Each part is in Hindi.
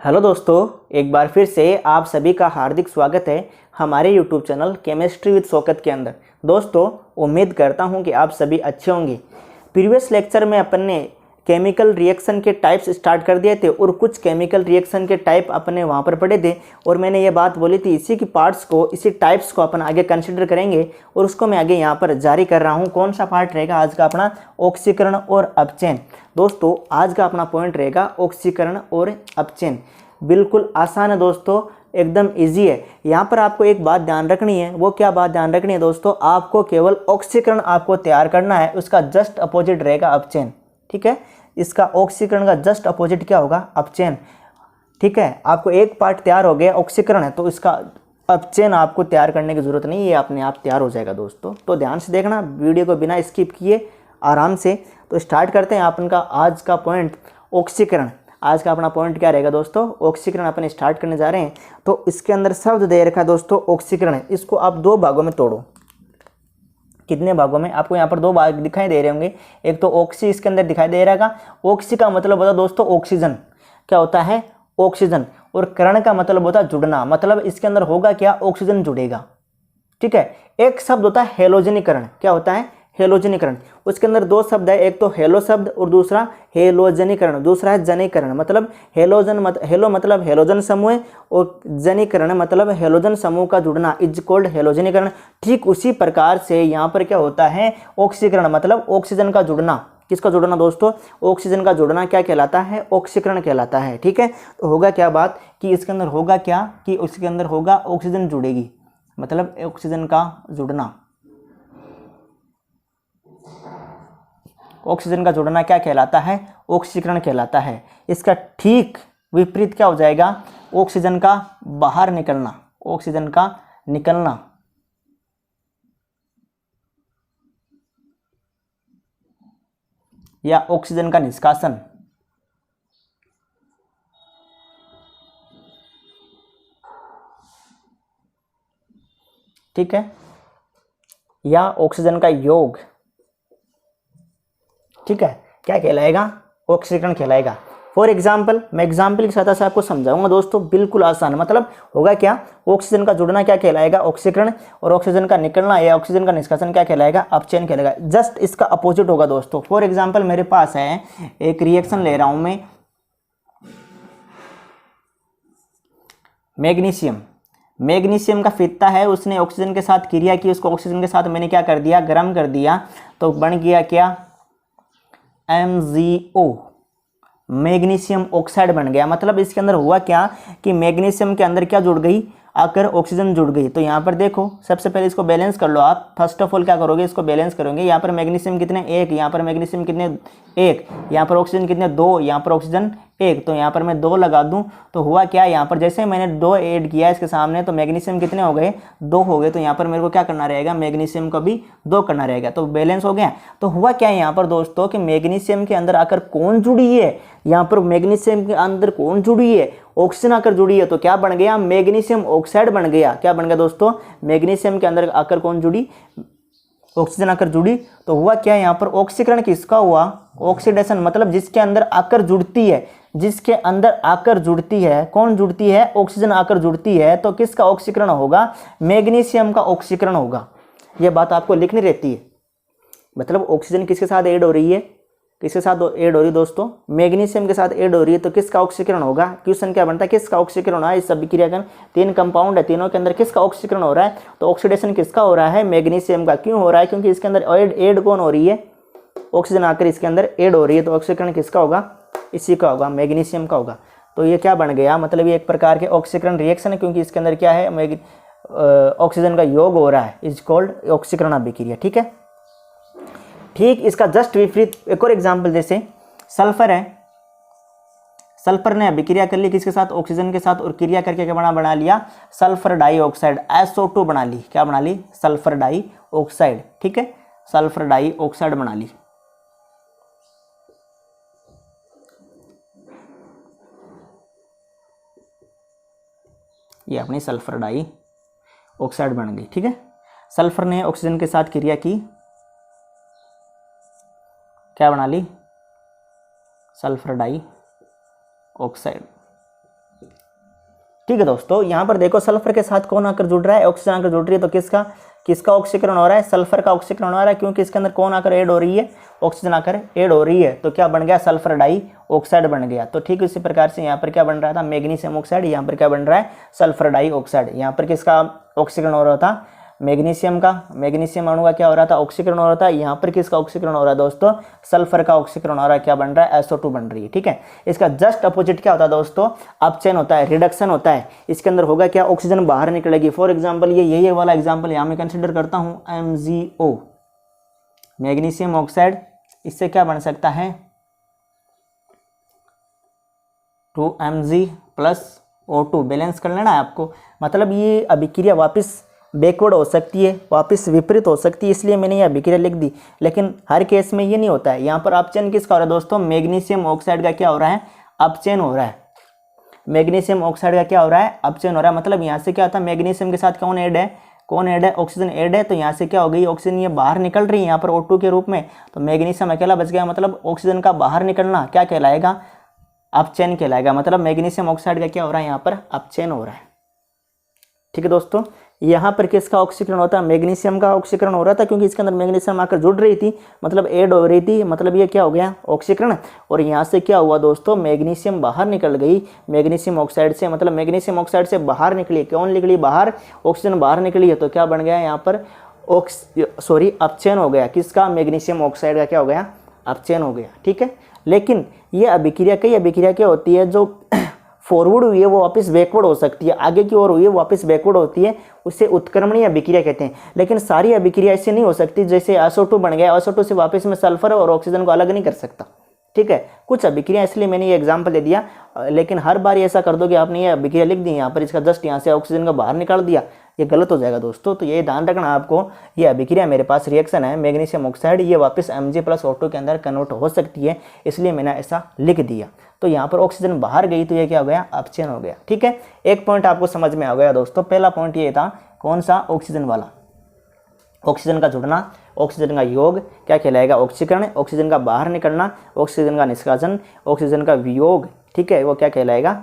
हेलो दोस्तों, एक बार फिर से आप सभी का हार्दिक स्वागत है हमारे YouTube channel chemistry with Shaukat के अंदर। दोस्तों, उम्मीद करता हूं कि आप सभी अच्छे होंगे। प्रीवियस लेक्चर में अपन ने केमिकल रिएक्शन के टाइप्स स्टार्ट कर दिए थे और कुछ केमिकल रिएक्शन के टाइप अपने वहां पर पढ़े थे और मैंने ये बात बोली थी इसी की पार्ट्स को, इसी टाइप्स को अपन आगे कंसिडर करेंगे और उसको मैं आगे यहाँ पर जारी कर रहा हूँ। कौन सा पार्ट रहेगा आज का अपना? ऑक्सीकरण और अपचयन। दोस्तों, आज का अपना पॉइंट रहेगा ऑक्सीकरण और अपचयन। बिल्कुल आसान है दोस्तों, एकदम इजी है। यहाँ पर आपको एक बात ध्यान रखनी है। वो क्या बात ध्यान रखनी है दोस्तों? आपको केवल ऑक्सीकरण आपको तैयार करना है, उसका जस्ट अपोजिट रहेगा अपचयन। ठीक है, इसका ऑक्सीकरण का जस्ट अपोजिट क्या होगा? अपचयन। ठीक है, आपको एक पार्ट तैयार हो गया ऑक्सीकरण है तो इसका अपचयन आपको तैयार करने की जरूरत नहीं है, ये अपने आप तैयार हो जाएगा। दोस्तों तो ध्यान से देखना, वीडियो को बिना स्किप किए आराम से। तो स्टार्ट करते हैं अपन का आज का पॉइंट ऑक्सीकरण। आज का अपना पॉइंट क्या रहेगा दोस्तों? ऑक्सीकरण अपन स्टार्ट करने जा रहे हैं। तो इसके अंदर शब्द दे रखा है दोस्तों ऑक्सीकरण। इसको आप दो भागों में तोड़ो। कितने भागों में? आपको यहाँ पर दो भाग दिखाई दे रहे होंगे। एक तो ऑक्सी इसके अंदर दिखाई दे रहा है। ऑक्सी का मतलब होता है दोस्तों ऑक्सीजन। क्या होता है? ऑक्सीजन। और करण का मतलब होता है जुड़ना। मतलब इसके अंदर होगा क्या? ऑक्सीजन जुड़ेगा। ठीक है। एक शब्द होता है हेलोजनीकरण। क्या होता है? हेलोजनीकरण। उसके अंदर दो शब्द है, एक तो हेलो शब्द और दूसरा हेलोजनीकरण। दूसरा है जनीकरण। मतलब हेलो मतलब हेलोजन समूह है और जनीकरण मतलब हेलोजन समूह का जुड़ना इज कॉल्ड हेलोजनीकरण। ठीक उसी प्रकार से यहाँ पर क्या होता है? ऑक्सीकरण मतलब ऑक्सीजन का जुड़ना। किसका जुड़ना दोस्तों? ऑक्सीजन का जुड़ना क्या कहलाता है? ऑक्सीकरण कहलाता है। ठीक है, तो होगा क्या बात कि इसके अंदर होगा क्या कि उसके अंदर होगा ऑक्सीजन जुड़ेगी, मतलब ऑक्सीजन का जुड़ना। ऑक्सीजन का जुड़ना क्या कहलाता है? ऑक्सीकरण कहलाता है। इसका ठीक विपरीत क्या हो जाएगा? ऑक्सीजन का बाहर निकलना। ऑक्सीजन का निकलना या ऑक्सीजन का निष्कासन। ठीक है, या ऑक्सीजन का योग। ठीक है, क्या कहलाएगा? ऑक्सीकरण कहलाएगा। फॉर एग्जाम्पल, मैं एग्जाम्पल के साथ आपको समझाऊंगा दोस्तों, बिल्कुल आसान। मतलब होगा क्या? ऑक्सीजन का जुड़ना क्या कहलाएगा? ऑक्सीकरण। और ऑक्सीजन का निकलना या ऑक्सीजन का निष्कासन क्या कहलाएगा? अपचयन कहलाएगा। जस्ट इसका अपोजिट होगा दोस्तों। फॉर एग्जाम्पल, मेरे पास है एक रिएक्शन ले रहा हूं मैं, मैग्नीशियम। मैग्नीशियम का फित्ता है, उसने ऑक्सीजन के साथ क्रिया की, उसको ऑक्सीजन के साथ मैंने क्या कर दिया? गर्म कर दिया। तो बन गया क्या? MgO, मैग्नीशियम ऑक्साइड बन गया। मतलब इसके अंदर हुआ क्या कि मैग्नीशियम के अंदर क्या जुड़ गई? आकर ऑक्सीजन जुड़ गई। तो यहाँ पर देखो, सबसे पहले इसको बैलेंस कर लो आप। फर्स्ट ऑफ ऑल क्या करोगे? इसको बैलेंस करोगे। यहाँ पर मैग्नीशियम कितने? एक। यहाँ पर मैग्नीशियम कितने? एक। यहाँ पर ऑक्सीजन कितने? दो। यहाँ पर ऑक्सीजन एक। तो यहाँ पर मैं दो लगा दूं तो हुआ क्या? यहाँ पर जैसे मैंने दो ऐड किया इसके सामने तो मैग्नीशियम कितने हो गए? दो हो गए। तो यहाँ पर मेरे को क्या करना रहेगा? मैग्नीशियम को भी दो करना रहेगा। तो बैलेंस हो गया। तो हुआ क्या है यहाँ पर दोस्तों कि मैग्नीशियम के अंदर आकर कौन जुड़ी है? यहाँ पर मैग्नीशियम के अंदर कौन जुड़ी है? ऑक्सीजन आकर जुड़ी है। तो क्या बन गया? मैग्नीशियम ऑक्साइड बन गया। क्या बन गया दोस्तों? मैग्नीशियम के अंदर आकर कौन जुड़ी? ऑक्सीजन आकर जुड़ी। तो हुआ क्या यहाँ पर? ऑक्सीकरण किसका हुआ? ऑक्सीडेशन। मतलब जिसके अंदर आकर जुड़ती है, जिसके अंदर आकर जुड़ती है। कौन जुड़ती है? ऑक्सीजन आकर जुड़ती है। तो किसका ऑक्सीकरण होगा? मैग्नीशियम का ऑक्सीकरण होगा। यह बात आपको लिखनी रहती है। मतलब ऑक्सीजन किसके साथ ऐड हो रही है? किसके साथ ऐड हो रही है दोस्तों? मैग्नीशियम के साथ ऐड हो रही है। तो किसका ऑक्सीकरण होगा? क्वेश्चन क्या बनता है? किसका ऑक्सीकरण हो रहा है? इस सभी क्रिया का तीन कंपाउंड है, तीनों के अंदर किसका ऑक्सीकरण हो रहा है? तो ऑक्सीडेशन किसका हो रहा है? मैग्नीशियम का। क्यों हो रहा है? क्योंकि इसके अंदर ऐड कौन हो रही है? ऑक्सीजन आकर इसके अंदर ऐड हो रही है। तो ऑक्सीकरण किसका होगा? इसी का होगा, मैग्नीशियम का होगा। तो ये क्या बन गया? मतलब ये एक प्रकार के ऑक्सीकरण रिएक्शन है, क्योंकि इसके अंदर क्या है? ऑक्सीजन का योग हो रहा है, इज कॉल्ड ऑक्सीकरण अभिक्रिया। ठीक है। ठीक इसका जस्ट विपरीत एक और एग्जाम्पल, जैसे सल्फर है। सल्फर ने अभिक्रिया कर ली किसके साथ? ऑक्सीजन के साथ। और क्रिया करके क्या बना लिया? सल्फर डाइऑक्साइड, SO2 बना ली। क्या बना ली? Sulphur dioxide. ठीक है, सल्फर डाइऑक्साइड बना ली। ये अपनी सल्फर डाइऑक्साइड बन गई। ठीक है, सल्फर ने ऑक्सीजन के साथ क्रिया की, क्या बना ली? Sulphur dioxide. ठीक है दोस्तों, यहाँ पर देखो सल्फर के साथ कौन आकर जुड़ रहा है, ऑक्सीजन आकर जुड़ रही है, तो किसका ऑक्सीकरण हो रहा है, सल्फर का ऑक्सीकरण हो रहा है, क्योंकि इसके अंदर कौन आकर ऐड हो रही है, ऑक्सीजन आकर ऐड हो रही है, तो क्या बन गया, सल्फर डाइऑक्साइड बन गया। तो ठीक इसी प्रकार से यहाँ पर क्या बन रहा था, मैग्नीशियम ऑक्साइड, यहाँ पर क्या बन रहा है, सल्फर डाइऑक्साइड। यहाँ पर किसका ऑक्सीकरण हो रहा था, मैग्नीशियम का, मैग्नीशियम अणु का क्या हो रहा था, ऑक्सीकरण हो रहा था। यहाँ पर किसका ऑक्सीकरण हो रहा है दोस्तों, सल्फर का ऑक्सीकरण हो रहा है, क्या बन रहा है, SO2 बन रही है। ठीक है, इसका जस्ट अपोजिट क्या होता है दोस्तों, अपचयन होता है, रिडक्शन होता है। इसके अंदर होगा क्या, ऑक्सीजन बाहर निकलेगी। फॉर एग्जाम्पल ये वाला एग्जाम्पल यहाँ मैं कंसिडर करता हूँ, MgO, मैग्नीशियम ऑक्साइड, इससे क्या बन सकता है, 2Mg + O2, बैलेंस कर लेना है आपको। मतलब ये अभिक्रिया वापस बैकवर्ड हो सकती है, वापस विपरीत हो सकती है, इसलिए मैंने यह अभिक्रिया लिख दी। लेकिन हर केस में ये नहीं होता है। यहाँ पर अपचयन किसका हो रहा है दोस्तों, मैग्नीशियम ऑक्साइड का क्या हो रहा है, अपचयन हो रहा है। मैग्नीशियम ऑक्साइड का क्या हो रहा है, अपचयन हो रहा है। मतलब यहाँ से क्या होता है, मैग्नीशियम के साथ कौन ऐड है, ऑक्सीजन ऐड है, तो यहाँ से क्या हो गई, ऑक्सीजन ये बाहर निकल रही है यहाँ पर O2 के रूप में, तो मैग्नीशियम अकेला बच गया। मतलब ऑक्सीजन का बाहर निकलना क्या कहलाएगा, अपचयन कहलाएगा। मतलब मैग्नीशियम ऑक्साइड का क्या हो रहा है, यहाँ पर अपचयन हो रहा है। ठीक है दोस्तों, यहाँ पर किसका ऑक्सीकरण होता है, मैग्नीशियम का ऑक्सीकरण हो रहा था, क्योंकि इसके अंदर मैग्नीशियम आकर जुड़ रही थी, मतलब ऐड हो रही थी, मतलब ये क्या हो गया, ऑक्सीकरण। और यहाँ से क्या हुआ दोस्तों, मैग्नीशियम बाहर निकल गई मैग्नीशियम ऑक्साइड से, मतलब मैग्नीशियम ऑक्साइड से बाहर निकली, कौन निकली बाहर, ऑक्सीजन बाहर निकली है, तो क्या बन गया यहाँ पर अपचयन हो गया। किसका, मैग्नीशियम ऑक्साइड का क्या हो गया, अपचयन हो गया। ठीक है, लेकिन ये अभिक्रिया, कई अभिक्रिया क्या होती है, जो फॉरवर्ड हुई है वो वापस बैकवर्ड हो सकती है, आगे की ओर हुई है वापस बैकवर्ड होती है, उसे उत्क्रमणीय अभिक्रिया कहते हैं। लेकिन सारी अभिक्रिया ऐसे नहीं हो सकती, जैसे SO2 बन गया, SO2 से वापस में सल्फर और ऑक्सीजन को अलग नहीं कर सकता। ठीक है, कुछ अभिक्रिया, इसलिए मैंने ये एग्जाम्पल दे दिया। लेकिन हर बार ऐसा कर दो कि आपने ये अभिक्रिया लिख दी यहाँ पर, इसका जस्ट यहाँ से ऑक्सीजन का बाहर निकाल दिया, ये गलत हो जाएगा दोस्तों। तो ये ध्यान रखना आपको, ये अभिक्रिया मेरे पास रिएक्शन है मैग्नीशियम ऑक्साइड, ये वापस Mg + O2 के अंदर कन्वर्ट हो सकती है, इसलिए मैंने ऐसा लिख दिया। तो यहाँ पर ऑक्सीजन बाहर गई, तो ये क्या हो गया, अपचयन हो गया। ठीक है, एक पॉइंट आपको समझ में आ गया दोस्तों। पहला पॉइंट ये था, कौन सा, ऑक्सीजन वाला, ऑक्सीजन का जुड़ना, ऑक्सीजन का योग क्या कहलाएगा, ऑक्सीकरण, ऑक्सीजन का बाहर निकलना, ऑक्सीजन का निष्कासन, ऑक्सीजन का वियोग, ठीक है, वो क्या कहलाएगा,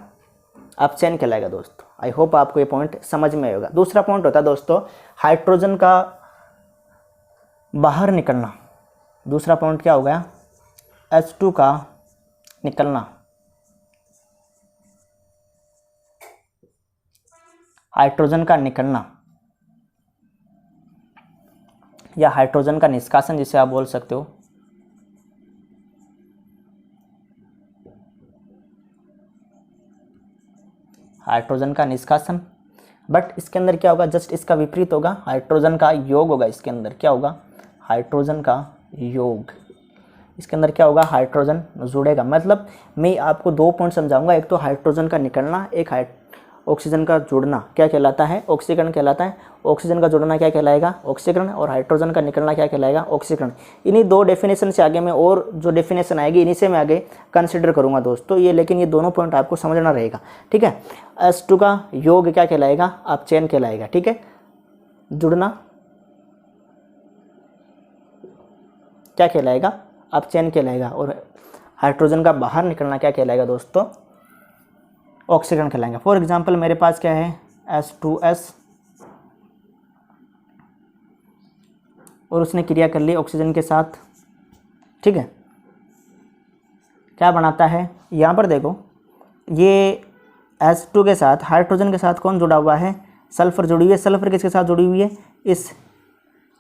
अपचयन कहलाएगा दोस्तों। आई होप आपको ये पॉइंट समझ में आएगा। दूसरा पॉइंट होता है दोस्तों, हाइड्रोजन का बाहर निकलना। दूसरा पॉइंट क्या हो गया, H2 का निकलना, हाइड्रोजन का निकलना या हाइड्रोजन का निष्कासन जिसे आप बोल सकते हो। हाइड्रोजन का निष्कासन, बट इसके अंदर क्या होगा, जस्ट इसका विपरीत होगा, हाइड्रोजन का योग होगा। इसके अंदर क्या होगा, हाइड्रोजन का योग। इसके अंदर क्या होगा, हाइड्रोजन जुड़ेगा। मतलब मैं आपको दो पॉइंट समझाऊंगा, एक तो हाइड्रोजन का निकलना, एक ऑक्सीजन का जुड़ना क्या कहलाता है, ऑक्सीकरण कहलाता है। ऑक्सीजन का जुड़ना क्या कहलाएगा, ऑक्सीकरण, और हाइड्रोजन का निकलना क्या कहलाएगा, ऑक्सीकरण। इन्हीं दो डेफिनेशन से आगे मैं और जो डेफिनेशन आएगी इन्हीं से मैं आगे कंसिडर करूंगा दोस्तों ये, लेकिन ये दोनों पॉइंट आपको समझना रहेगा। ठीक है, H2 का योग क्या कहलाएगा, अपचयन कहलाएगा। ठीक है, जुड़ना क्या कहलाएगा, अपचयन कहलाएगा, और हाइड्रोजन का बाहर निकलना क्या कहलाएगा दोस्तों, ऑक्सीकरण कहलाएगा। फॉर एग्जांपल मेरे पास क्या है, H2S, और उसने क्रिया कर ली ऑक्सीजन के साथ। ठीक है, क्या बनाता है, यहाँ पर देखो ये H2 के साथ हाइड्रोजन के साथ कौन जुड़ा हुआ है, सल्फर जुड़ी हुई है। सल्फर किसके साथ जुड़ी हुई है, इस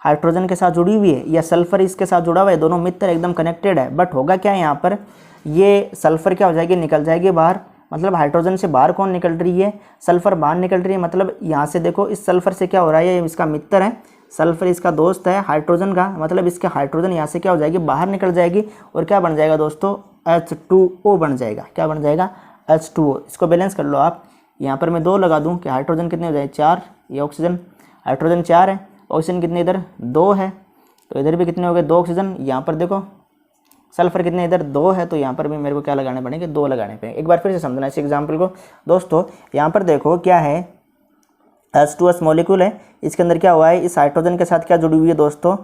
हाइड्रोजन के साथ जुड़ी हुई है, या सल्फर इसके साथ जुड़ा हुआ है, दोनों मित्र एकदम कनेक्टेड है। बट होगा क्या यहाँ पर, ये सल्फर क्या हो जाएगी, निकल जाएगी बाहर। मतलब हाइड्रोजन से बाहर कौन निकल रही है, सल्फर बाहर निकल रही है। मतलब यहाँ से देखो इस सल्फर से क्या हो रहा है, ये इसका मित्र है, सल्फर इसका दोस्त है हाइड्रोजन का। मतलब इसके हाइड्रोजन यहाँ से क्या हो जाएगी, बाहर निकल जाएगी, और क्या बन जाएगा दोस्तों, H2O बन जाएगा। क्या बन जाएगा, H2O। इसको बैलेंस कर लो आप। यहाँ पर मैं 2 लगा दूँ कि हाइड्रोजन कितने हो जाए, 4। ये ऑक्सीजन, हाइड्रोजन 4 है, ऑक्सीजन कितने इधर 2 है, तो इधर भी कितने हो गए, 2 ऑक्सीजन। यहाँ पर देखो सल्फर कितने इधर 2 है, तो यहाँ पर भी मेरे को क्या लगाने पड़ेंगे, 2 लगाने पड़ेंगे। एक बार फिर से समझना इस एग्जाम्पल को दोस्तों। यहाँ पर देखो क्या है, H2S मॉलिक्यूल है, इसके अंदर क्या हुआ है, इस हाइड्रोजन के साथ क्या जुड़ी हुई है दोस्तों,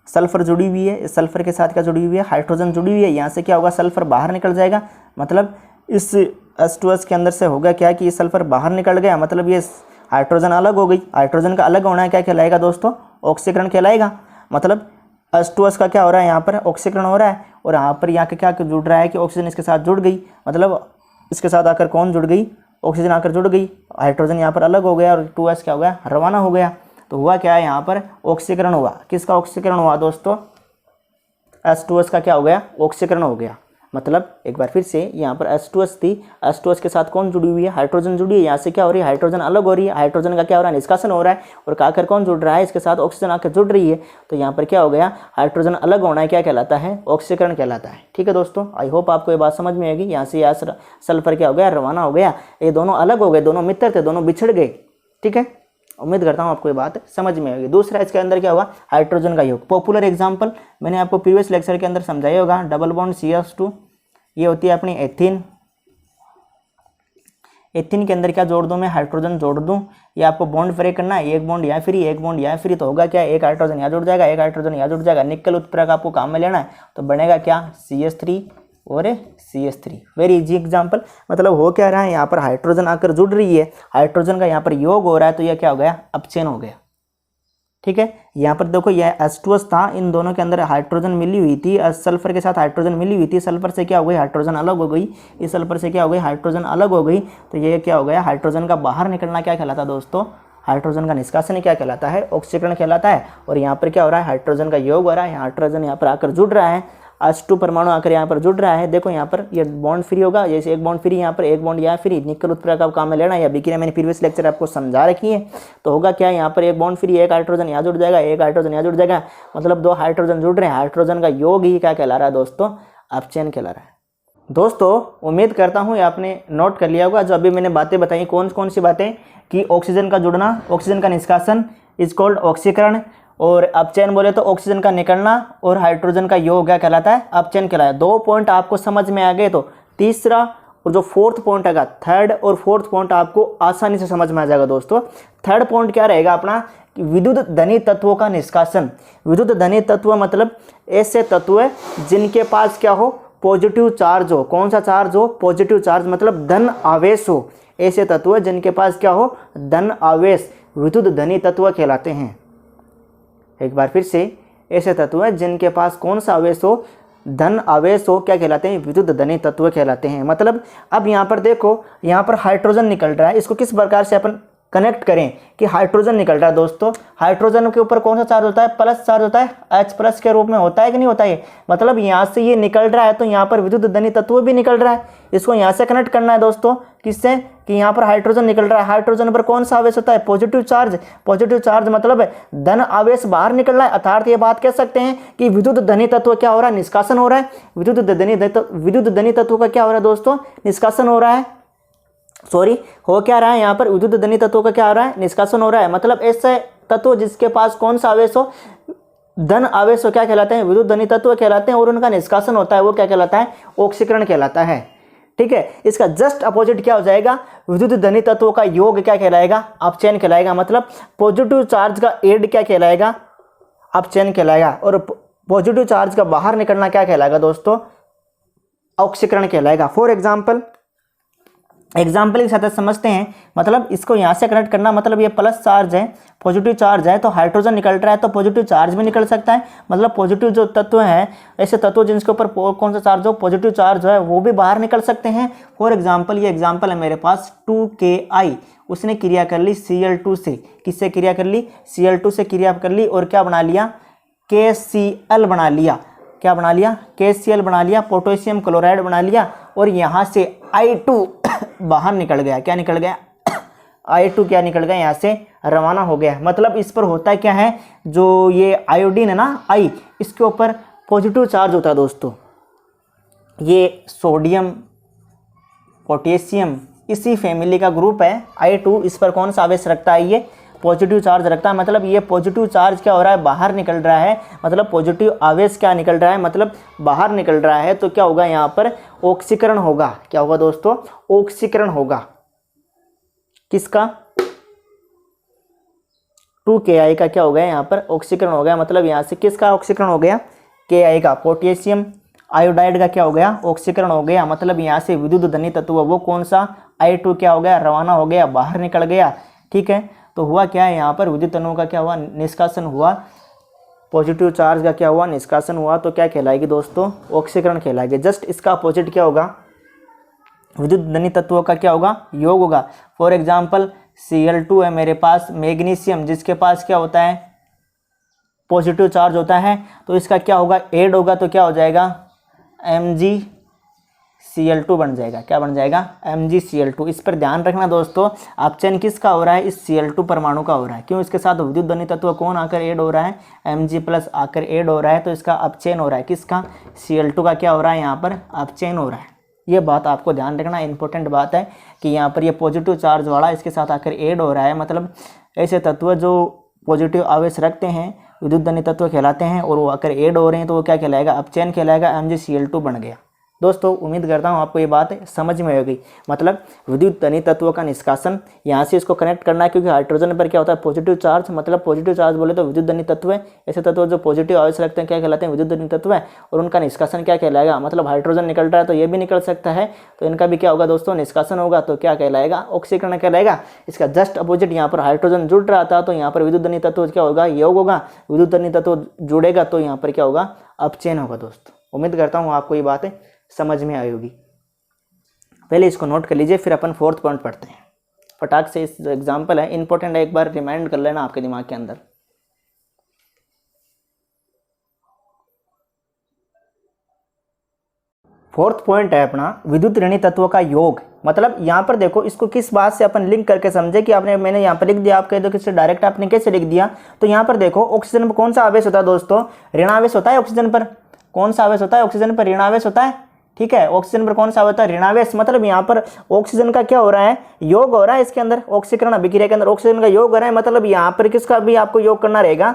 सल्फर जुड़ी हुई है। इस सल्फर के साथ क्या जुड़ी हुई है, हाइड्रोजन जुड़ी हुई है। यहाँ से क्या होगा, सल्फर बाहर निकल जाएगा। मतलब इस H2S के अंदर से होगा क्या कि ये सल्फर बाहर निकल गया, मतलब ये हाइड्रोजन अलग हो गई। हाइड्रोजन का अलग होना है क्या कहलाएगा दोस्तों? ऑक्सीकरण कहलाएगा। मतलब H2S का क्या हो रहा है यहाँ पर? ऑक्सीकरण हो रहा है। और यहाँ पर यहाँ के क्या जुड़ रहा है कि ऑक्सीजन इसके साथ जुड़ गई, मतलब इसके साथ आकर कौन जुड़ गई? ऑक्सीजन आकर जुड़ गई, हाइड्रोजन यहाँ पर अलग हो गया और 2S क्या हो गया? रवाना हो गया। तो हुआ क्या है यहाँ पर? ऑक्सीकरण हुआ। किसका ऑक्सीकरण हुआ दोस्तों? H2S का क्या हो गया? ऑक्सीकरण हो गया। मतलब एक बार फिर से यहाँ पर H2S थी, H2S के साथ कौन जुड़ी हुई है? हाइड्रोजन जुड़ी है। यहाँ से क्या हो रही है? हाइड्रोजन अलग हो रही है। हाइड्रोजन का क्या हो रहा है? निष्कासन हो रहा है। और आकर कौन जुड़ रहा है? इसके साथ ऑक्सीजन आकर जुड़ रही है। तो यहाँ पर क्या हो गया? हाइड्रोजन अलग होना है क्या कहलाता है? ऑक्सीकरण कहलाता है। ठीक है दोस्तों, आई होप आपको ये बात समझ में आएगी। यहाँ से यहाँ सल्फर क्या हो गया? रवाना हो गया। ये दोनों अलग हो गए, दोनों मित्र थे, दोनों बिछड़ गए। ठीक है, उम्मीद करता हूँ आपको ये बात समझ में आएगी। दूसरा इसके अंदर क्या होगा? हाइड्रोजन का योग। पॉपुलर एग्जांपल मैंने आपको प्रीवियस लेक्चर के अंदर समझाया होगा। डबल बॉन्ड CH2, ये होती है अपनी एथीन। एथीन के अंदर क्या जोड़ दूँ मैं? हाइड्रोजन जोड़ दूँ। ये आपको बॉन्ड फ्री करना है, एक बॉन्ड यहाँ फ्री, एक बॉन्ड यहाँ फ्री, तो होगा क्या? एक हाइड्रोजन यहाँ जुड़ जाएगा, एक हाइड्रोजन यहाँ जुड़ जाएगा। निकल उत्प्रेरक आपको काम में लेना है, तो बनेगा क्या? CH3 और CH3। Very easy example. मतलब हो क्या रहा है? यहाँ पर हाइड्रोजन आकर जुड़ रही है, हाइड्रोजन का यहाँ पर योग हो रहा है, तो यह क्या हो गया? अपचयन हो गया। ठीक है, यहाँ पर देखो यह H2S था, इन दोनों के अंदर हाइड्रोजन मिली हुई थी, सल्फर के साथ हाइड्रोजन मिली हुई थी। सल्फर से क्या हो गई? हाइड्रोजन अलग हो गई। इस सल्फर से क्या हो गई? हाइड्रोजन अलग हो गई। तो ये क्या हो गया? हाइड्रोजन का बाहर निकलना क्या कहलाता है दोस्तों? हाइड्रोजन का निष्कासन क्या कहलाता है? ऑक्सीकरण कहलाता है। और यहाँ पर क्या हो रहा है? हाइड्रोजन का योग हो रहा है, हाइड्रोजन यहाँ पर आकर जुड़ रहा है, H2 परमाणु आकर यहाँ पर जुड़ रहा है। देखो यहाँ पर ये बॉन्ड फ्री होगा, जैसे एक बॉन्ड फ्री यहाँ पर, एक बॉन्ड यहाँ फ्री। निकल उत्प्रेरक का काम में लेना है, या बिक्रिया मैंने प्रीवियस लेक्चर आपको समझा रखी है। तो होगा क्या? यहाँ पर एक बॉन्ड फ्री, एक हाइड्रोजन यहाँ जुड़ जाएगा, एक हाइड्रोजन यहाँ जुड़ जाएगा, मतलब दो हाइड्रोजन जुड़ रहे हैं। हाइड्रोजन का योग ही क्या कहला रहा है दोस्तों? अपचयन कहला रहा है। दोस्तों उम्मीद करता हूँ ये आपने नोट कर लिया होगा। जो अभी मैंने बातें बताई, कौन कौन सी बातें? कि ऑक्सीजन का जुड़ना, ऑक्सीजन का निष्कासन इज कॉल्ड ऑक्सीकरण, और अपचयन बोले तो ऑक्सीजन का निकलना, और हाइड्रोजन का योग क्या कहलाता है? अपचयन कहलाता है। 2 पॉइंट आपको समझ में आ गए, तो तीसरा और जो फोर्थ पॉइंट आएगा, थर्ड और फोर्थ पॉइंट आपको आसानी से समझ में आ जाएगा दोस्तों। थर्ड पॉइंट क्या रहेगा अपना? विद्युत धनी तत्वों का निष्कासन। विद्युत धनी तत्व मतलब ऐसे तत्व है जिनके पास क्या हो? पॉजिटिव चार्ज हो। कौन सा चार्ज हो? पॉजिटिव चार्ज, मतलब धन आवेश हो। ऐसे तत्व है जिनके पास क्या हो? धन आवेश, विद्युत धनी तत्व कहलाते हैं। एक बार फिर से, ऐसे तत्व हैं जिनके पास कौन सा आवेश हो? धन आवेश हो, क्या कहलाते हैं? विद्युत धनी तत्व कहलाते हैं। मतलब अब यहाँ पर देखो, यहाँ पर हाइड्रोजन निकल रहा है, इसको किस प्रकार से अपन कनेक्ट करें कि हाइड्रोजन निकल रहा है दोस्तों? हाइड्रोजन के ऊपर कौन सा चार्ज होता है? प्लस चार्ज होता है, H+ के रूप में होता है कि नहीं होता है? मतलब यहाँ से ये निकल रहा है, तो यहाँ पर विद्युत धनी तत्व भी निकल रहा है। इसको यहाँ से कनेक्ट करना है दोस्तों, किससे? कि यहाँ पर हाइड्रोजन निकल रहा है, हाइड्रोजन पर कौन सा आवेश होता है? Positive charge. पॉजिटिव चार्ज मतलब धन आवेश बाहर निकल रहा है, अर्थात ये बात कह सकते हैं कि विद्युत धनी तत्व क्या हो रहा है? निष्कासन हो रहा है। विद्युत धनी तत्व का क्या हो रहा है दोस्तों? निष्कासन हो रहा है। सॉरी, हो क्या रहा है यहाँ पर? विद्युत धनी तत्वों का क्या हो रहा है? निष्कासन हो रहा है। मतलब ऐसे तत्व जिसके पास कौन सा आवेश हो? धन आवेश हो, क्या कहलाते हैं? विद्युत धनी तत्व कहलाते हैं। और उनका निष्कासन होता है, वो क्या कहलाता है? ऑक्सीकरण कहलाता है। ठीक है, इसका जस्ट अपोजिट क्या हो जाएगा? विद्युत धनी तत्वों का योग क्या कहलाएगा? अपचयन कहलाएगा। मतलब पॉजिटिव चार्ज का एड क्या कहलाएगा? अपचयन कहलाएगा। और पॉजिटिव चार्ज का बाहर निकलना क्या कहलाएगा दोस्तों? ऑक्सीकरण कहलाएगा। फॉर एग्जाम्पल के साथ समझते हैं। मतलब इसको यहाँ से कनेक्ट करना, मतलब ये प्लस चार्ज है, पॉजिटिव चार्ज है, तो हाइड्रोजन निकल रहा है, तो पॉजिटिव चार्ज भी निकल सकता है। मतलब पॉजिटिव जो तत्व हैं, ऐसे तत्व जिनके ऊपर कौन सा चार्ज हो? पॉजिटिव चार्ज है, वो भी बाहर निकल सकते हैं। फॉर एग्जाम्पल, ये एग्जाम्पल है मेरे पास 2Ki, उसने क्रिया कर ली Cl2 से। किससे क्रिया कर ली? Cl2 से क्रिया कर ली, और क्या बना लिया? KCl बना लिया। क्या बना लिया? KCl बना लिया, पोटेशियम क्लोराइड बना लिया, और यहाँ से I2 बाहर निकल गया। क्या निकल गया? I2 क्या निकल गया? यहाँ से रवाना हो गया। मतलब इस पर होता है क्या है? जो ये आयोडीन है ना, I, इसके ऊपर पॉजिटिव चार्ज होता है दोस्तों। ये सोडियम, पोटेशियम, इसी फैमिली का ग्रुप है I2। इस पर कौन सा आवेश रखता है? ये पॉजिटिव चार्ज रखता है। मतलब ये पॉजिटिव चार्ज क्या हो रहा है? बाहर निकल रहा है। मतलब पॉजिटिव आवेश क्या निकल रहा है? मतलब बाहर निकल रहा है। तो क्या होगा यहाँ पर? ऑक्सीकरण होगा। क्या होगा दोस्तों? ऑक्सीकरण होगा। किसका? 2Ki का क्या हो गया यहाँ पर? ऑक्सीकरण हो गया। मतलब यहाँ से किसका ऑक्सीकरण हो गया? Ki का, पोटेशियम आयोडाइड का क्या हो गया, ऑक्सीकरण हो गया, मतलब यहाँ से विद्युत धनी तत्व वो कौन सा I2 क्या हो गया, रवाना हो गया, बाहर निकल गया। ठीक है, तो हुआ क्या है, यहाँ पर विद्युत अणुओं का क्या हुआ, निष्कासन हुआ, पॉजिटिव चार्ज का क्या हुआ, निष्कासन हुआ, तो क्या कहलाएगी दोस्तों, ऑक्सीकरण कहलाएगी। जस्ट इसका अपोजिट क्या होगा, विद्युत धनी तत्वों का क्या होगा, योग होगा। फॉर एग्जाम्पल Cl2 है मेरे पास, मैग्नीशियम जिसके पास क्या होता है, पॉजिटिव चार्ज होता है, तो इसका क्या होगा, ऐड होगा, तो क्या हो जाएगा, MgCl2 बन जाएगा। क्या बन जाएगा, MgCl2। इस पर ध्यान रखना दोस्तों, अपचयन किसका हो रहा है, इस Cl2 परमाणु का हो रहा है। क्यों, इसके साथ विद्युत धनी तत्व कौन आकर ऐड हो रहा है, Mg+ आकर ऐड हो रहा है, तो इसका अपचयन हो रहा है। किसका, Cl2 का क्या हो रहा है, यहाँ पर अपचयन हो रहा है। ये बात आपको ध्यान रखना, इंपॉर्टेंट बात है कि यहाँ पर ये पॉजिटिव चार्ज वाला इसके साथ आकर ऐड हो रहा है, मतलब ऐसे तत्व जो पॉजिटिव आवेश रखते हैं विद्युत धनी तत्व कहलाते हैं, और वो आकर ऐड हो रहे हैं, तो वो क्या कहलाएगा, अपचयन कहलाएगा, MgCl2 बन गया। दोस्तों उम्मीद करता हूँ आपको ये बात समझ में होगी। मतलब विद्युत धनी तत्वों का निष्कासन, यहाँ से इसको कनेक्ट करना है, क्योंकि हाइड्रोजन पर क्या होता है, पॉजिटिव चार्ज, मतलब पॉजिटिव चार्ज बोले तो विद्युत धनी तत्व है। ऐसे तत्व जो पॉजिटिव आवेश रखते हैं क्या कहलाते हैं, विद्युत धनी तत्व है, और उनका निष्कासन क्या कहलाएगा, मतलब हाइड्रोजन निकल रहा है तो ये भी निकल सकता है, तो इनका भी क्या होगा दोस्तों, निष्कासन होगा, तो क्या कहलाएगा, ऑक्सीकरण कहलाएगा। इसका जस्ट अपोजिट यहाँ पर हाइड्रोजन जुड़ रहा था, तो यहाँ पर विद्युत धनी तत्व क्या होगा, योग होगा, विद्युत धनी तत्व जुड़ेगा तो यहाँ पर क्या होगा, अपचयन होगा। दोस्तों उम्मीद करता हूँ आपको ये बातें समझ में आई होगी। पहले इसको नोट कर लीजिए, फिर अपन फोर्थ पॉइंट पढ़ते हैं। फटाक से, इस एग्जाम्पल है, इंपॉर्टेंट है, एक बार रिमाइंड कर लेना आपके दिमाग के अंदर। फोर्थ पॉइंट है अपना विद्युत ऋणी तत्वों का योग। मतलब यहाँ पर देखो, इसको किस बात से अपन लिंक करके समझे कि मैंने यहाँ पर लिख दिया, आप कह दो किससे डायरेक्ट आपने कैसे लिख दिया। तो यहाँ पर देखो, ऑक्सीजन पर कौन सा आवेश होता है दोस्तों, ऋणावेश होता है। ऑक्सीजन पर कौन सा आवेश होता है, ऑक्सीजन पर ऋणावेश होता है। ठीक है, ऑक्सीजन पर कौन सा होता है, ऋणावेश। मतलब यहाँ पर ऑक्सीजन का क्या हो रहा है, योग हो रहा है, इसके अंदर ऑक्सीकरण अभिक्रिया के अंदर ऑक्सीजन का योग हो रहा है। मतलब यहाँ पर किसका भी आपको योग करना रहेगा,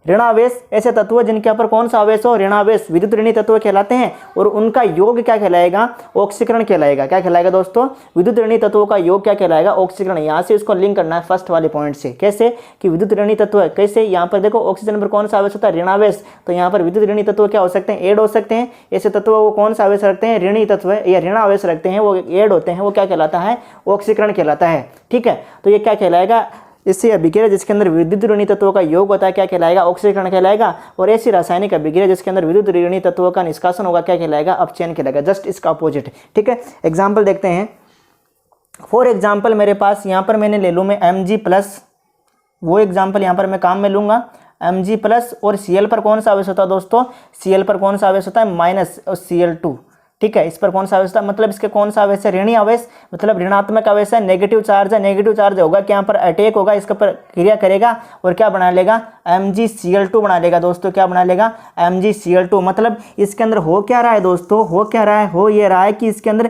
ऋणावेश। ऐसे तत्व जिनके ऊपर कौन सा आवेश हो, ऋणावेश, विद्युत ऋणी तत्व कहलाते हैं, और उनका योग क्या कहलाएगा, ऑक्सीकरण कहलाएगा। क्या कहलाएगा दोस्तों, विद्युत ऋणी तत्वों का योग क्या कहलाएगा, ऑक्सीकरण। यहाँ से इसको लिंक करना है फर्स्ट वाले पॉइंट से। कैसे कि विद्युत ऋणी तत्व कैसे, यहाँ पर देखो ऑक्सीजन पर कौन सा आवेश होता है, ऋणावेश, तो यहाँ पर विद्युत ऋणी तत्व क्या हो सकते हैं, ऐड हो सकते हैं। ऐसे तत्व वो कौन सा आवेश रखते हैं, ऋणी तत्व या ऋणावेश रखते हैं, वो ऐड होते हैं, वो क्या कहलाता है, ऑक्सीकरण कहलाता है। ठीक है, तो ये क्या कहलाएगा, इससे अभिक्रिया जिसके अंदर विद्युत ऋणी तत्वों का योग होता है क्या कहलाएगा, ऑक्सीकरण कहलाएगा। और ऐसी रासायनिक अभिक्रिया जिसके अंदर विद्युत ऋणी तत्वों का निष्कासन होगा क्या कहलाएगा, अपचयन कहलाएगा। जस्ट इसका अपोजिट। ठीक है, एग्जाम्पल देखते हैं। फॉर एग्जाम्पल मेरे पास यहाँ पर मैंने ले लूँ मैं Mg+, वो एग्जाम्पल यहाँ पर मैं काम में लूँगा Mg+, और Cl पर कौन सा आवेश होता है दोस्तों, Cl पर कौन सा आवेश होता है, माइनस, और Cl2। ठीक है, इस पर कौन सा आवेश था, मतलब इसके कौन सा आवेश है, ऋणी आवेश, मतलब ऋणात्मक आवेश है, नेगेटिव चार्ज है। नेगेटिव चार्ज होगा कि यहाँ पर अटैक होगा, इसके पर क्रिया करेगा और क्या बना लेगा, MgCl2 बना लेगा। दोस्तों क्या बना लेगा, MgCl2। मतलब इसके अंदर हो क्या रहा है दोस्तों, हो क्या रहा है, हो ये रहा है कि इसके अंदर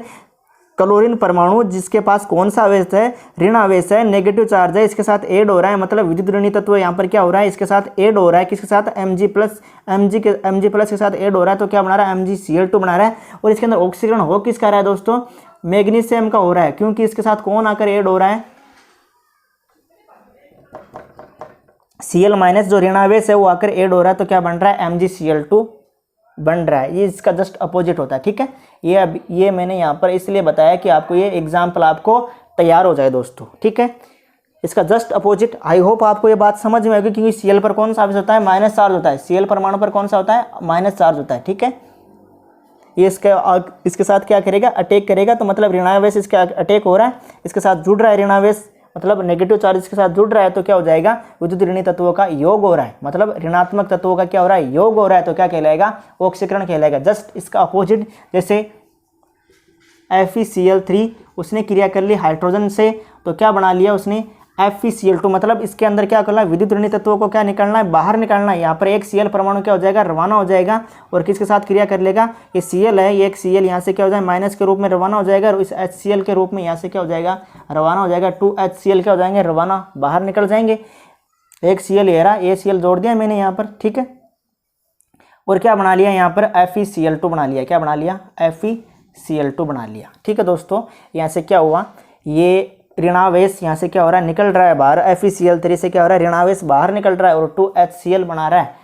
क्लोरीन परमाणु जिसके पास कौन सा आवेश है, ऋण आवेश है, नेगेटिव चार्ज है, इसके साथ ऐड हो रहा है। मतलब विद्युत ऋणी तत्व यहाँ पर क्या हो रहा है, इसके साथ ऐड हो रहा है, किसके साथ, Mg+ के साथ ऐड हो रहा है, तो क्या बना रहा है, MgCl2 बना रहा है। और इसके अंदर ऑक्सीकरण हो किसका रहा है दोस्तों, मैग्नीशियम का हो रहा है, क्योंकि इसके साथ कौन आकर ऐड हो रहा है, Cl- जो ऋण आवेश है वो आकर ऐड हो रहा है, तो क्या बन रहा है, MgCl2 बन रहा है। ये इसका जस्ट अपोजिट होता है। ठीक है, ये मैंने यहाँ पर इसलिए बताया कि आपको ये एग्जाम्पल आपको तैयार हो जाए दोस्तों। ठीक है, इसका जस्ट अपोजिट। आई होप आपको ये बात समझ में आएगी, क्योंकि Cl पर कौन सा आवेश होता है, माइनस चार्ज होता है। Cl परमाणु पर कौन सा होता है, माइनस चार्ज होता है। ठीक है, ये इसके साथ क्या करेगा, अटैक करेगा, तो मतलब ऋणावेश इसके अटैक हो रहा है, इसके साथ जुड़ रहा है ऋणावेश, मतलब नेगेटिव चार्ज इसके साथ जुड़ रहा है, तो क्या हो जाएगा, विद्युत ऋणी तत्वों का योग हो रहा है, मतलब ऋणात्मक तत्वों का क्या हो रहा है, योग हो रहा है, तो क्या कहलाएगा, ऑक्सीकरण कहलाएगा। जस्ट इसका अपोजिट, जैसे FeCl3 उसने क्रिया कर ली हाइड्रोजन से, तो क्या बना लिया उसने, FeCl2। मतलब इसके अंदर क्या करना है, विद्युत ऋणी तत्वों को क्या निकालना है, बाहर निकालना है। यहाँ पर एक Cl परमाणु क्या हो जाएगा, रवाना हो जाएगा, और किसके साथ क्रिया कर लेगा, ये Cl है, ये एक Cl यहाँ से क्या हो जाएगा, माइनस के रूप में रवाना हो जाएगा, और इस HCl के रूप में यहाँ से क्या हो जाएगा, रवाना हो जाएगा। 2HCl क्या हो जाएंगे, रवाना, बाहर निकल जाएंगे। एक Cl ये रहा, ये Cl जोड़ दिया मैंने यहाँ पर। ठीक है, और क्या बना लिया यहाँ पर, FeCl2 बना लिया। क्या बना लिया, FeCl2 बना लिया। ठीक है दोस्तों, यहाँ से क्या हुआ, ये ऋणावेश यहाँ से क्या हो रहा है, निकल रहा है बाहर। FeCl3 से क्या हो रहा है, ऋणावेश बाहर निकल रहा है, और 2HCl बना रहा है।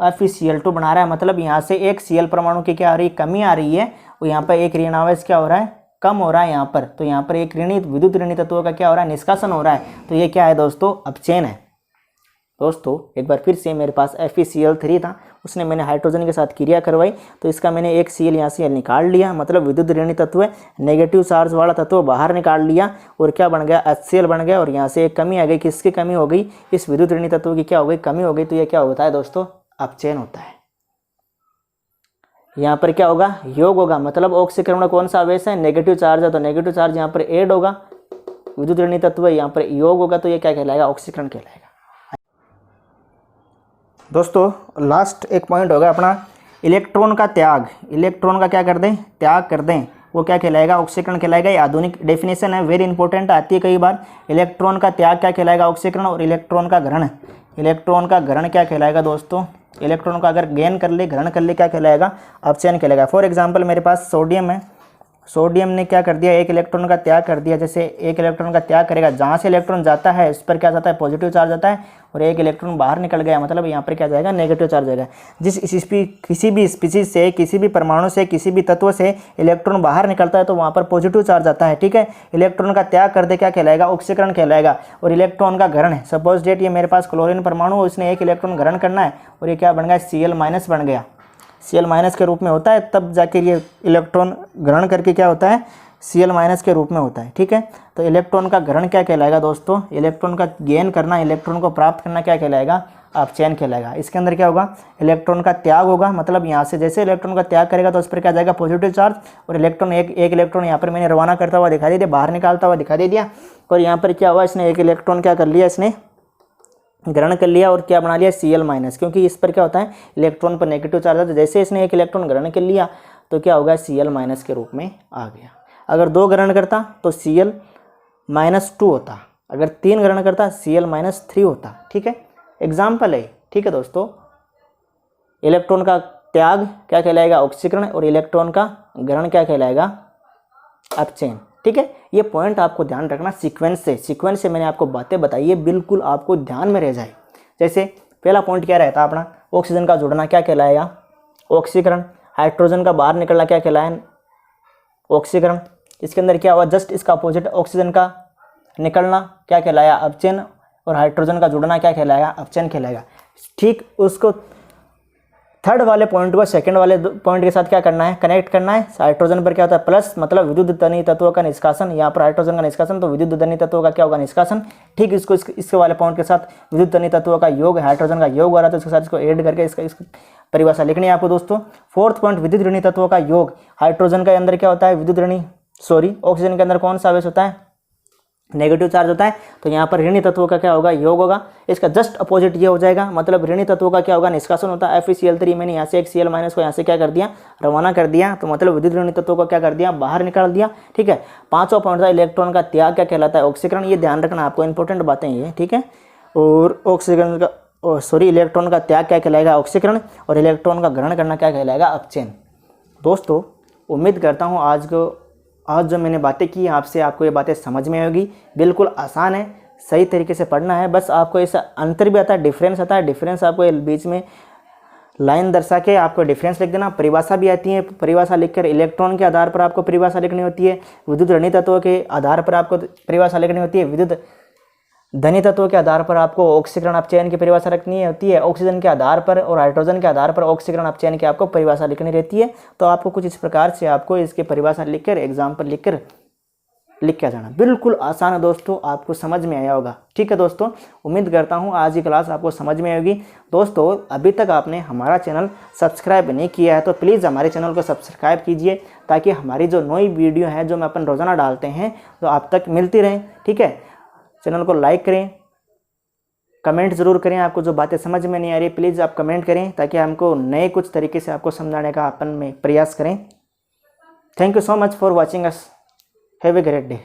FeCl2 बना रहा है, मतलब यहाँ से एक Cl परमाणु की क्या आ रही है, कमी आ रही है, और यहाँ पर एक ऋण आवेश क्या हो रहा है, कम हो रहा है यहाँ पर। तो यहाँ पर एक ऋणी विद्युत ऋणी तत्वों का क्या हो रहा है, निष्कासन हो रहा है। तो ये क्या है दोस्तों, अपचयन है। दोस्तों एक बार फिर से मेरे पास FeCl3 था, उसने मैंने हाइड्रोजन के साथ क्रिया करवाई, तो इसका मैंने एक Cl यहाँ से निकाल लिया, मतलब विद्युत ऋणी तत्व है, नेगेटिव चार्ज वाला तत्व बाहर निकाल लिया, और क्या बन गया, HCl बन गया। और यहाँ से एक कमी आ गई, किसकी कमी हो गई, इस विद्युत ऋणी तत्व की क्या हो गई, कमी हो गई। तो ये क्या होता है दोस्तों, अपचयन होता है। यहाँ पर क्या होगा, योग होगा, मतलब ऑक्सीकरण में कौन सा आवेश है, नेगेटिव चार्ज है, तो नेगेटिव चार्ज यहाँ पर ऐड होगा, विद्युत ऋणी तत्व यहाँ पर योग होगा, तो ये क्या कहलाएगा, ऑक्सीकरण कहलाएगा। दोस्तों लास्ट एक पॉइंट होगा अपना इलेक्ट्रॉन का त्याग। इलेक्ट्रॉन का क्या कर दें, त्याग कर दें, वो क्या कहलाएगा, ऑक्सीकरण कहलाएगा। ये आधुनिक डेफिनेशन है, वेरी इंपॉर्टेंट आती है कई बार। इलेक्ट्रॉन का त्याग क्या कहलाएगा, ऑक्सीकरण। और इलेक्ट्रॉन का ग्रहण, इलेक्ट्रॉन का ग्रहण क्या कहलाएगा दोस्तों, इलेक्ट्रॉन का अगर गेन कर ले, ग्रहण कर ले, क्या कहलाएगा, अपचयन कहलाएगा। फॉर एग्जाम्पल मेरे पास सोडियम है, सोडियम ने क्या कर दिया, एक इलेक्ट्रॉन का त्याग कर दिया। जैसे एक इलेक्ट्रॉन का त्याग करेगा, जहाँ से इलेक्ट्रॉन जाता है उस पर क्या जाता है, पॉजिटिव चार्ज आता है, और एक इलेक्ट्रॉन बाहर निकल गया, मतलब यहाँ पर क्या जाएगा, नेगेटिव चार्ज जाएगा। किसी भी स्पीसीज से, किसी भी परमाणु से, किसी भी तत्व से इलेक्ट्रॉन बाहर निकलता है तो वहाँ पर पॉजिटिव चार्ज आता है, ठीक है। इलेक्ट्रॉन का त्याग कर दे, क्या कहलाएगा, ऑक्सीकरण कहलाएगा। और इलेक्ट्रॉन का ग्रहण है, सपोज डेट ये मेरे पास क्लोरीन परमाणु, उसने एक इलेक्ट्रॉन ग्रहण करना है, और ये क्या बन गया, Cl- बन गया, Cl- के रूप में होता है, तब जाके ये इलेक्ट्रॉन ग्रहण करके क्या होता है, Cl- के रूप में होता है, ठीक है। तो इलेक्ट्रॉन का ग्रहण क्या कहलाएगा दोस्तों, इलेक्ट्रॉन का गेन करना, इलेक्ट्रॉन को प्राप्त करना क्या कहलाएगा, अपचयन कहलाएगा। इसके अंदर क्या होगा, इलेक्ट्रॉन का त्याग होगा, मतलब यहाँ से जैसे इलेक्ट्रॉन का त्याग करेगा तो उस पर क्या जाएगा, पॉजिटिव चार्ज, और इलेक्ट्रॉन एक इलेक्ट्रॉन यहाँ पर मैंने रवाना करता हुआ दिखा दे दिया, बाहर निकालता हुआ दिखा दे दिया। और यहाँ पर क्या हुआ, इसने एक इलेक्ट्रॉन क्या कर लिया, इसने ग्रहण कर लिया, और क्या बना लिया, Cl-, क्योंकि इस पर क्या होता है, इलेक्ट्रॉन पर नेगेटिव चार्ज आता है। जैसे इसने एक इलेक्ट्रॉन ग्रहण कर लिया तो क्या होगा, Cl- के रूप में आ गया। अगर 2 ग्रहण करता तो Cl-2 होता, अगर 3 ग्रहण करता Cl-3 होता, ठीक है। एग्जाम्पल है, ठीक है दोस्तों। इलेक्ट्रॉन का त्याग क्या कहलाएगा, ऑक्सीकरण, और इलेक्ट्रॉन का ग्रहण क्या कहलाएगा, अपचयन, ठीक है। ये पॉइंट आपको ध्यान रखना, सीक्वेंस से मैंने आपको बातें बताई है, बिल्कुल आपको ध्यान में रह जाए। जैसे पहला पॉइंट क्या रहता अपना, ऑक्सीजन का जुड़ना क्या कहलाएगा, ऑक्सीकरण। हाइड्रोजन का बाहर निकलना क्या कहलाए, ऑक्सीकरण। इसके अंदर क्या हुआ, जस्ट इसका अपोजिट, ऑक्सीजन का निकलना क्या कहलाया, अपचयन, और हाइड्रोजन का जुड़ना क्या कहलाएगा, अपचयन कहलाएगा। ठीक उसको थर्ड वाले पॉइंट को सेकंड वाले पॉइंट के साथ क्या करना है, कनेक्ट करना है। हाइड्रोजन पर क्या होता है, प्लस, मतलब विद्युत धनी तत्वों का निष्कासन, यहाँ पर हाइड्रोजन का निष्कासन, तो विद्युत धनी तत्वों का क्या होगा, निष्कासन। ठीक इसको इसके वाले पॉइंट के साथ विद्युत धनी तत्वों का योग, हाइड्रोजन का योग हो रहा था, इसके साथ इसको ऐड करके इसका परिभाषा लिखनी है आपको दोस्तों। फोर्थ पॉइंट, विद्युत ऋणी तत्वों का योग। हाइड्रोजन के अंदर क्या होता है, ऑक्सीजन के अंदर कौन सा आवेश होता है, नेगेटिव चार्ज होता है, तो यहाँ पर ऋणी तत्वों का क्या होगा, योग होगा। इसका जस्ट अपोजिट ये हो जाएगा, मतलब ऋणी तत्वों का क्या होगा, निष्कासन होता है। FeCl3 मैंने यहाँ से एक Cl- को यहाँ से क्या कर दिया, रवाना कर दिया, तो मतलब विद्युत ऋणी तत्वों को क्या कर दिया, बाहर निकाल दिया, ठीक है। पांचवा पॉइंट था, इलेक्ट्रॉन का त्याग क्या कहलाता है, ऑक्सीकरण। ये ध्यान रखना आपको, इंपॉर्टेंट बातें ये, ठीक है। और ऑक्सीकरण का इलेक्ट्रॉन का त्याग क्या कहलाएगा, ऑक्सीकरण, और इलेक्ट्रॉन का ग्रहण करना क्या कहलाएगा, अपचयन। दोस्तों उम्मीद करता हूँ आज जो मैंने बातें की आपसे, आपको ये बातें समझ में आएगी। बिल्कुल आसान है, सही तरीके से पढ़ना है, बस आपको ऐसा अंतर भी आता है, डिफरेंस आता है। डिफरेंस आपको बीच में लाइन दर्शा के आपको डिफरेंस लिख देना। परिभाषा भी आती है, परिभाषा लिखकर इलेक्ट्रॉन के आधार पर आपको परिभाषा लिखनी होती है। विद्युत ऋणी तत्वों के आधार पर आपको परिभाषा लिखनी होती है। विद्युत धनी तत्वों के आधार पर आपको ऑक्सीकरण अपचयन की परिभाषा रखनी होती है। ऑक्सीजन के आधार पर और हाइड्रोजन के आधार पर ऑक्सीकरण अपचयन की आपको परिभाषा लिखनी रहती है। तो आपको कुछ इस प्रकार से आपको इसकी परिभाषा लिखकर, एग्जाम्पल लिखकर लिख के जाना। बिल्कुल आसान है दोस्तों, आपको समझ में आया होगा। ठीक है दोस्तों, उम्मीद करता हूँ आज की क्लास आपको समझ में आएगी। दोस्तों अभी तक आपने हमारा चैनल सब्सक्राइब नहीं किया है तो प्लीज़ हमारे चैनल को सब्सक्राइब कीजिए, ताकि हमारी जो नई वीडियो है जो मैं अपन रोज़ाना डालते हैं तो आप तक मिलती रहें। ठीक है, चैनल को लाइक करें, कमेंट ज़रूर करें। आपको जो बातें समझ में नहीं आ रही प्लीज़ आप कमेंट करें, ताकि हमको नए कुछ तरीके से आपको समझाने का अपन में प्रयास करें। Thank you so much for watching us. Have a great day.